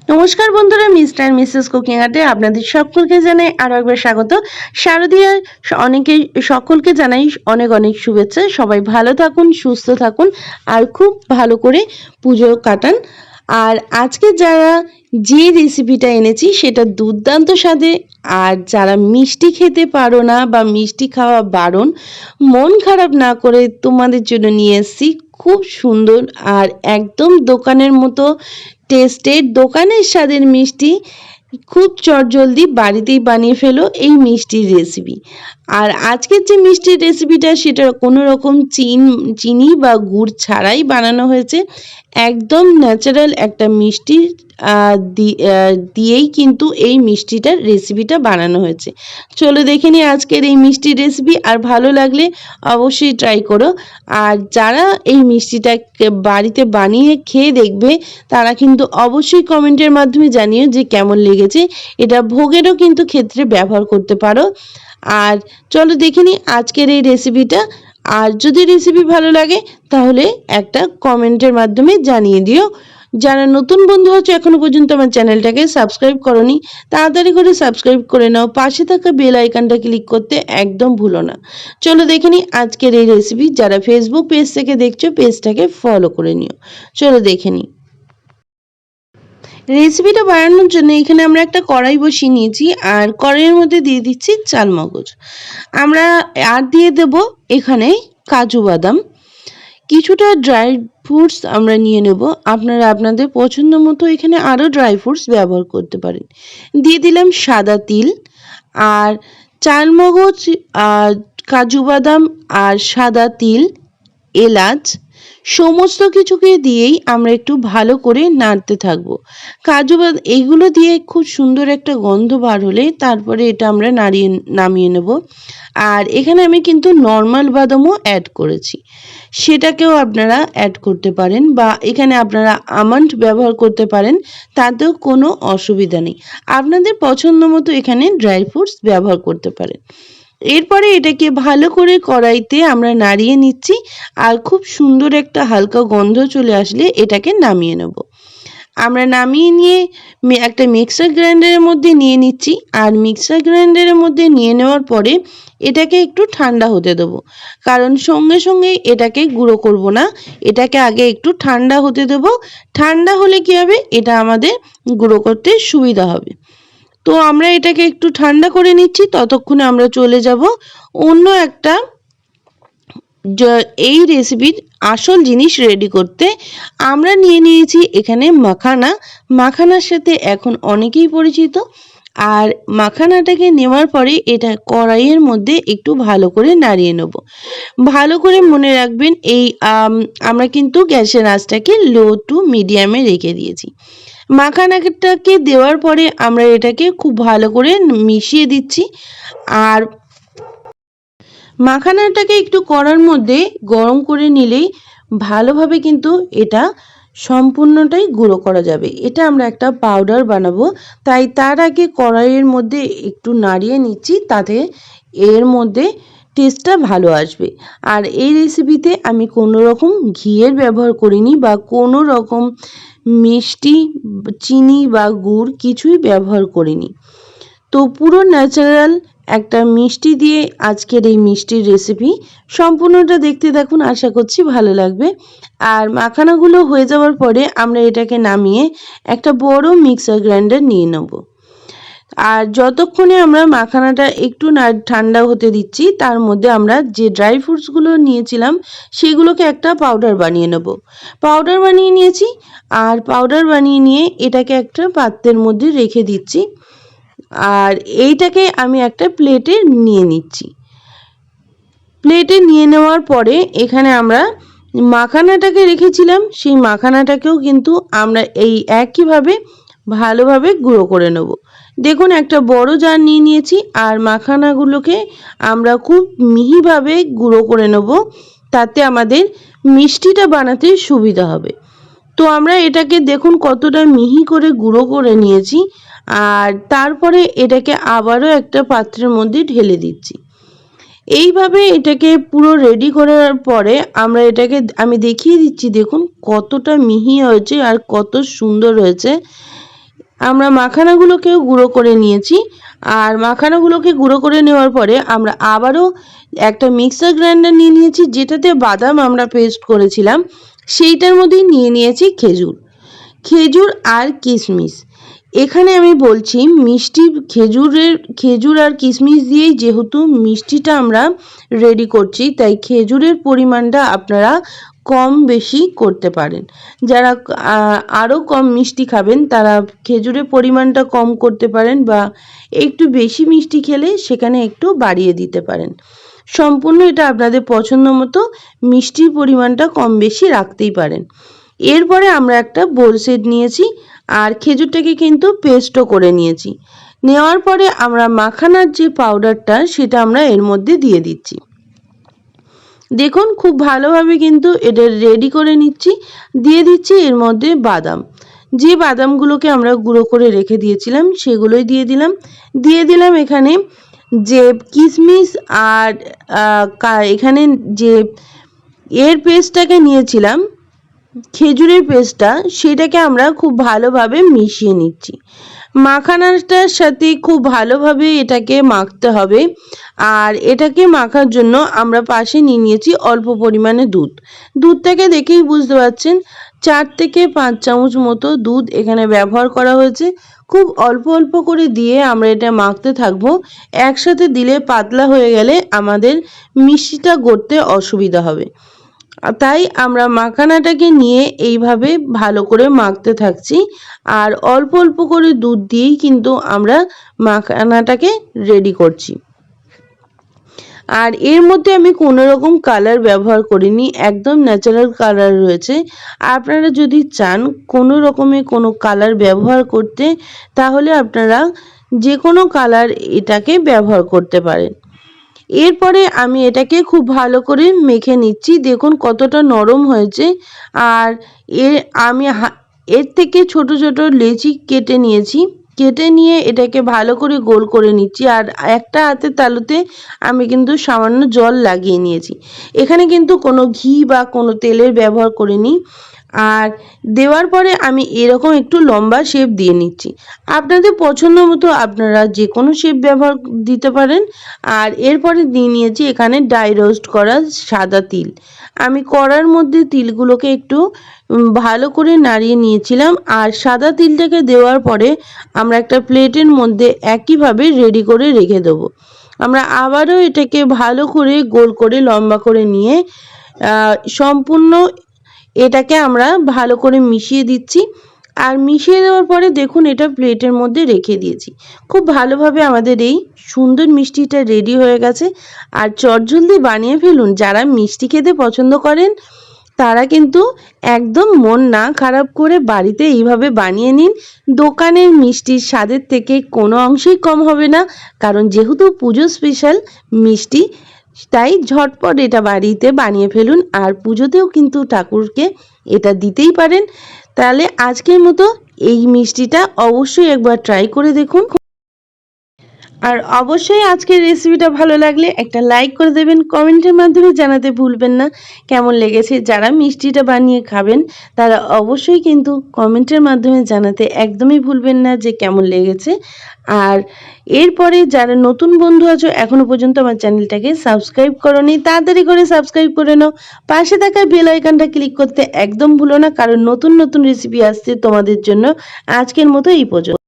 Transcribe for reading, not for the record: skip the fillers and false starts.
নমস্কার বন্ধুরা, mister Mrs cooking আর্টে আপনাদের সকলকে জানাই আরো একবার স্বাগত। শারদীয়া সকলকে জানাই অনেক অনেক শুভেচ্ছা। সবাই ভালো থাকুন, সুস্থ থাকুন আর খুব ভালো করে পুজো কাটান। আর আজকে যে রেসিপিটা এনেছি সেটা দুর্দান্ত স্বাদে। আর যারা মিষ্টি খেতে পারো না বা মিষ্টি খাওয়া বারণ, মন খারাপ না করে তোমাদের জন্য নিয়ে এসেছি খুব সুন্দর আর একদম দোকানের মতো টেস্টের, দোকানের স্বাদের মিষ্টি। খুব চটজলদি বাড়িতেই বানিয়ে ফেলো এই মিষ্টির রেসিপি। আর আজকের যে মিষ্টির রেসিপিটা সেটা কোনো রকম চিনি বা গুড় ছাড়াই বানানো হয়েছে। একদম ন্যাচারাল একটা মিষ্টি দিয়েই কিন্তু এই মিষ্টিটার রেসিপিটা বানানো হয়েছে। চলো দেখে নিই আজকের এই মিষ্টির রেসিপি। আর ভালো লাগলে অবশ্যই ট্রাই করো। আর যারা এই মিষ্টিটা বাড়িতে বানিয়ে খেয়ে দেখবে তারা কিন্তু অবশ্যই কমেন্টের মাধ্যমে জানিও যে কেমন লেগেছে। এটা ভোগেরও কিন্তু ক্ষেত্রে ব্যবহার করতে পারো। আর চলো দেখে নিই আজকের এই রেসিপিটা। আর যদি রেসিপি ভালো লাগে তাহলে একটা কমেন্টের মাধ্যমে জানিয়ে দিও। যারা নতুন বন্ধু হচ্ছে এখনো পর্যন্ত আমার চ্যানেলটাকে সাবস্ক্রাইব করোনি, তাড়াতাড়ি করে সাবস্ক্রাইব করে নাও। পাশে থাকা বেল আইকনটা ক্লিক করতে একদম ভুলো না। চলো দেখে নিই আজকের এই রেসিপি। যারা ফেসবুক পেজ থেকে দেখছো পেজটাকে ফলো করে নিও। চলো দেখে নিই রেসিপিটা বানানোর জন্য। এখানে আমরা একটা কড়াই বসিয়ে নিয়েছি আর কড়াইয়ের মধ্যে দিয়ে দিচ্ছি চালমগজ। আমরা আর দিয়ে দেব এখানে কাজু বাদাম, কিছুটা ড্রাই ফ্রুটস আমরা নিয়ে নেব। আপনারা আপনাদের পছন্দ মতো এখানে আরও ড্রাই ফ্রুটস ব্যবহার করতে পারেন। দিয়ে দিলাম সাদা তিল আর চালমগজ আর কাজু বাদাম আর সাদা তিল, এলাচ, সমস্ত কিছুকে দিয়েই আমরা একটু ভালো করে নাড়তে থাকবো। কাজু বাদাম এইগুলো দিয়ে খুব সুন্দর একটা গন্ধ বার হলে তারপরে এটা আমরা নামিয়ে নেব। আর এখানে আমি কিন্তু নর্মাল বাদামও অ্যাড করেছি, সেটাকেও আপনারা অ্যাড করতে পারেন বা এখানে আপনারা আমন্ড ব্যবহার করতে পারেন, তাতেও কোনো অসুবিধা নেই। আপনাদের পছন্দ মতো এখানে ড্রাই ফ্রুটস ব্যবহার করতে পারেন। এরপরে এটাকে ভালো করে কড়াইতে আমরা নাড়িয়ে নিচ্ছি। আর খুব সুন্দর একটা হালকা গন্ধ চলে আসলে এটাকে নামিয়ে নেব। আমরা নামিয়ে নিয়ে একটা মিক্সার গ্রাইন্ডারের মধ্যে নিয়ে নিচ্ছি। আর মিক্সার গ্রাইন্ডারের মধ্যে নিয়ে নেওয়ার পরে এটাকে একটু ঠান্ডা হতে দেবো, কারণ সঙ্গে সঙ্গে এটাকে গুঁড়ো করব না। এটাকে আগে একটু ঠান্ডা হতে দেবো। ঠান্ডা হলে কি হবে, এটা আমাদের গুঁড়ো করতে সুবিধা হবে। তো আমরা এটাকে একটু ঠান্ডা করে নিচ্ছি। ততক্ষণে আমরা চলে যাব অন্য একটা এই রেসিপির আসল জিনিস রেডি করতে। আমরা নিয়ে নিয়েছি এখানে মাখানা। মাখানার সাথে এখন অনেকেই পরিচিত। আর মাখানাটাকে নেওয়ার পরে এটা কড়াইয়ের মধ্যে একটু ভালো করে নাড়িয়ে নেব। ভালো করে মনে রাখবেন এই আমরা কিন্তু গ্যাসের আঁচটাকে লো টু মিডিয়ামে রেখে দিয়েছি। মাখানাটাকে দেওয়ার পরে আমরা এটাকে খুব ভালো করে মিশিয়ে দিচ্ছি। আর মাখানাটাকে একটু কড়ার মধ্যে গরম করে নিলেই ভালোভাবে কিন্তু এটা সম্পূর্ণটাই গুঁড়ো করা যাবে। এটা আমরা একটা পাউডার বানাবো, তাই তার আগে কড়াইয়ের মধ্যে একটু নাড়িয়ে নিচ্ছি, তাতে এর মধ্যে টেস্টটা ভালো আসবে। আর এই রেসিপিতে আমি কোনো রকম ঘিয়ের ব্যবহার করিনি বা কোনো রকম মিষ্টি, চিনি বা গুড় কিছুই ব্যবহার করিনি। তো পুরো ন্যাচারাল একটা মিষ্টি দিয়ে আজকের এই মিষ্টির রেসিপি। সম্পূর্ণটা দেখতে থাকুন, আশা করছি ভালো লাগবে। আর মাখানাগুলো হয়ে যাওয়ার পরে আমরা এটাকে নামিয়ে একটা বড় মিক্সার গ্রাইন্ডার নিয়ে নেব। আর যতক্ষণে আমরা মাখানাটা একটু ঠান্ডা হতে দিচ্ছি, তার মধ্যে আমরা যে ড্রাই ফ্রুটসগুলো নিয়েছিলাম সেগুলোকে একটা পাউডার বানিয়ে নেব। পাউডার বানিয়ে নিয়েছি। আর পাউডার বানিয়ে নিয়ে এটাকে একটা পাত্রের মধ্যে রেখে দিচ্ছি। আর এইটাকে আমি একটা প্লেটে নিয়ে নিচ্ছি। প্লেটে নিয়ে নেওয়ার পরে এখানে আমরা মাখানাটাকে রেখেছিলাম, সেই মাখানাটাকেও কিন্তু আমরা এই একইভাবে ভালোভাবে গুঁড়ো করে নেব। দেখুন একটা বড় জার নিয়ে নিয়েছি। আর মাখানাগুলোকে আমরা খুব মিহিভাবে গুঁড়ো করে নেব, তাতে আমাদের মিষ্টিটা বানাতে সুবিধা হবে। তো আমরা এটাকে দেখুন কতটা মিহি করে গুঁড়ো করে নিয়েছি। আর তারপরে এটাকে আবারও একটা পাত্রের মধ্যে ঢেলে দিচ্ছি। এইভাবে এটাকে পুরো রেডি করার পরে আমরা এটাকে আমি দেখিয়ে দিচ্ছি, দেখুন কতটা মিহি হয়েছে আর কত সুন্দর হয়েছে। আমরা মাখানাগুলোকেও গুঁড়ো করে নিয়েছি। আর মাখানাগুলোকে গুঁড়ো করে নেওয়ার পরে আমরা আবারও একটা মিক্সার গ্রাইন্ডার নিয়ে নিয়েছি, যেটাতে বাদাম আমরা পেস্ট করেছিলাম সেইটার মধ্যেই নিয়ে নিয়েছি খেজুর আর কিশমিশ। এখানে আমি বলছি মিষ্টি খেজুর আর কিশমিশ দিয়েই যেহেতু মিষ্টিটা আমরা রেডি করছি, তাই খেজুরের পরিমাণটা আপনারা কম বেশি করতে পারেন। যারা আরও কম মিষ্টি খাবেন তারা খেজুরের পরিমাণটা কম করতে পারেন, বা একটু বেশি মিষ্টি খেলে সেখানে একটু বাড়িয়ে দিতে পারেন। সম্পূর্ণ এটা আপনাদের পছন্দ মতো মিষ্টির পরিমাণটা কম বেশি রাখতেই পারেন। এরপরে আমরা একটা বোল সেট নিয়েছি আর খেজুরটাকে কিন্তু পেস্টও করে নিয়েছি। নেওয়ার পরে আমরা মাখানার যে পাউডারটা সেটা আমরা এর মধ্যে দিয়ে দিচ্ছি। দেখুন খুব ভালোভাবে কিন্তু এটা রেডি করে নিচ্ছি। দিয়ে দিচ্ছি এর মধ্যে বাদাম, যে বাদামগুলোকে আমরা গুঁড়ো করে রেখে দিয়েছিলাম সেগুলোই দিয়ে দিলাম এখানে যে কিশমিশ আর এখানে যে এর পেস্টটাকে নিয়েছিলাম খেজুরের পেস্টটা, সেটাকে আমরা খুব ভালোভাবে মিশিয়ে নিচ্ছি। মাখানাটার সাথে খুব ভালোভাবে এটাকে মাখতে হবে। আর এটাকে মাখার জন্য আমরা পাশে নিয়ে নিয়েছি অল্প পরিমাণে দুধটাকে দেখেই বুঝতে পারছেন 4 থেকে 5 চামচ মতো দুধ এখানে ব্যবহার করা হয়েছে। খুব অল্প অল্প করে দিয়ে আমরা এটা মাখতে থাকবো। একসাথে দিলে পাতলা হয়ে গেলে আমাদের মিষ্টিটা গড়তে অসুবিধা হবে, তাই আমরা মাখানাটাকে নিয়ে এইভাবে ভালো করে মাখতে থাকছি। আর অল্প অল্প করে দুধ দিয়েই কিন্তু আমরা মাখানাটাকে রেডি করছি। আর এর মধ্যে আমি কোনো রকম কালার ব্যবহার করিনি, একদম ন্যাচারাল কালার রয়েছে। আপনারা যদি চান কোনো রকমের কোনো কালার ব্যবহার করতে, তাহলে আপনারা যে কোনো কালার এটাকে ব্যবহার করতে পারেন। এরপরে আমি এটাকে খুব ভালো করে মেখে নিচ্ছি। দেখুন কতটা নরম হয়েছে। আর আমি এর থেকে ছোট ছোট লেচি কেটে নিয়েছি। কেটে নিয়ে এটাকে ভালো করে গোল করে নিচ্ছি। আর একটা হাতের তালুতে আমি কিন্তু সামান্য জল লাগিয়ে নিয়েছি। এখানে কিন্তু কোনো ঘি বা কোনো তেলের ব্যবহার করিনি। আর দেওয়ার পরে আমি এরকম একটু লম্বা শেপ দিয়ে নিচ্ছি। আপনাদের পছন্দ মতো আপনারা যে কোনো শেপ ব্যবহার দিতে পারেন। আর এরপরে দিয়ে নিয়েছি এখানে ড্রাই রোস্ট করা সাদা তিল। আমি কড়ার মধ্যে তিলগুলোকে একটু ভালো করে নাড়িয়ে নিয়েছিলাম। আর সাদা তিলটাকে দেওয়ার পরে আমরা একটা প্লেটের মধ্যে একইভাবে রেডি করে রেখে দেবো। আমরা আবারও এটাকে ভালো করে গোল করে লম্বা করে নিয়ে সম্পূর্ণ এটাকে আমরা ভালো করে মিশিয়ে দিচ্ছি। আর মিশিয়ে দেওয়ার পরে দেখুন এটা প্লেটের মধ্যে রেখে দিয়েছি। খুব ভালোভাবে আমাদের এই সুন্দর মিষ্টিটা রেডি হয়ে গেছে। আর চটজলদি বানিয়ে ফেলুন। যারা মিষ্টি খেতে পছন্দ করেন তারা কিন্তু একদম মন না খারাপ করে বাড়িতে এইভাবে বানিয়ে নিন। দোকানের মিষ্টির স্বাদের থেকে কোনো অংশেই কম হবে না, কারণ যেহেতু পুজো স্পেশাল মিষ্টি, তাই ঝটপট এটা বাড়িতে বানিয়ে ফেলুন। আর পুজোতেও কিন্তু ঠাকুরকে এটা দিতেই পারেন। তাহলে আজকের মতো এই মিষ্টিটা অবশ্যই একবার ট্রাই করে দেখুন। আর অবশ্যই আজকের রেসিপিটা ভালো লাগলে একটা লাইক করে দেবেন। কমেন্টের মাধ্যমে জানাতে ভুলবেন না কেমন লেগেছে। যারা মিষ্টিটা বানিয়ে খাবেন তারা অবশ্যই কিন্তু কমেন্টের মাধ্যমে জানাতে একদমই ভুলবেন না যে কেমন লেগেছে। আর এরপরে যারা নতুন বন্ধু আছো এখনও পর্যন্ত আমার চ্যানেলটাকে সাবস্ক্রাইব করোনি, তাড়াতাড়ি করে সাবস্ক্রাইব করে নাও। পাশে থাকা বেল আইকনটা ক্লিক করতে একদম ভুলো না, কারণ নতুন নতুন রেসিপি আসছে তোমাদের জন্য। আজকের মতো এই পর্যন্ত।